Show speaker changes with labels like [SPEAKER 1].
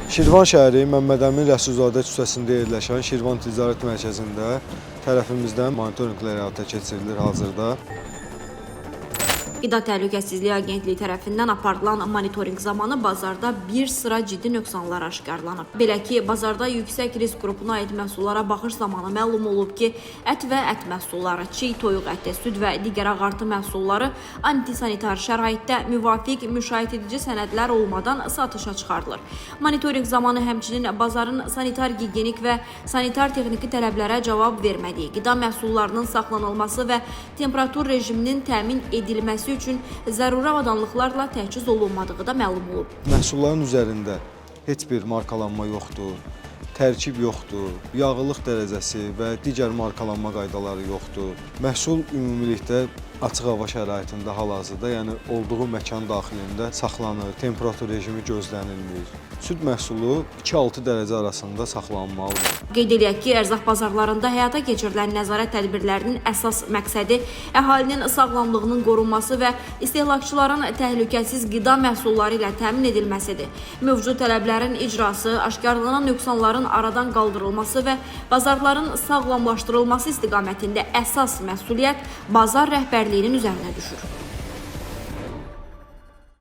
[SPEAKER 1] Şirvan şəhəri Məmmədəmin Rəsulzadə küçəsində yerləşən Şirvan Ticarət Mərkəzində tərəfimizdən monitorinqlər həyata keçirilir hazırda.
[SPEAKER 2] Qida Təhlükəsizliyi Agentliyi tərəfindən aparılan monitorinq zamanı bazarda bir sıra ciddi nöqsanlar aşkarlanıb. Belə ki, bazarda yüksək risk qrupuna aid məhsullara baxış zamanı məlum olub ki, ət və ət məhsulları, çiy toyuq əti, süd və digər ağartı məhsulları antisanitar şəraitdə müvafiq müşahidə edici sənədlər olmadan satışa çıxarılır. Monitorinq zamanı həmçinin bazarın sanitar gigiyenik və sanitar texniki tələblərə cavab vermədiyi, qida məhsullarının saxlanılması və temperatur rejiminin təmin edilməsi üçün zəruri avadanlıqlarla təchiz olunmadığı da məlum olub.
[SPEAKER 1] Məhsulların üzərində heç bir markalanma yoxdur, tərkib yoxdur, yağlılıq dərəcəsi və digər markalanma qaydaları yoxdur. Məhsul ümumilikdə açıq hava şəraitində hal-hazırda, yəni olduğu məkan daxilində saxlanır, temperatur rejimi gözlənilmir. Süd məhsulu 2-6 dərəcə arasında saxlanılmalıdır.
[SPEAKER 2] Qeyd edək ki, ərzaq bazarlarında həyata keçirilən nəzarət tədbirlərinin əsas məqsədi əhalinin sağlamlığının qorunması və istehlakçıların təhlükəsiz qida məhsulları ilə təmin edilməsidir. Mövcud tələblərin icrası, aşkarlanan nöqsanların aradan qaldırılması və bazarların sağlamlaşdırılması istiqamətində əsas məsuliyyət bazar rəhbərliyinin üzərinə düşür.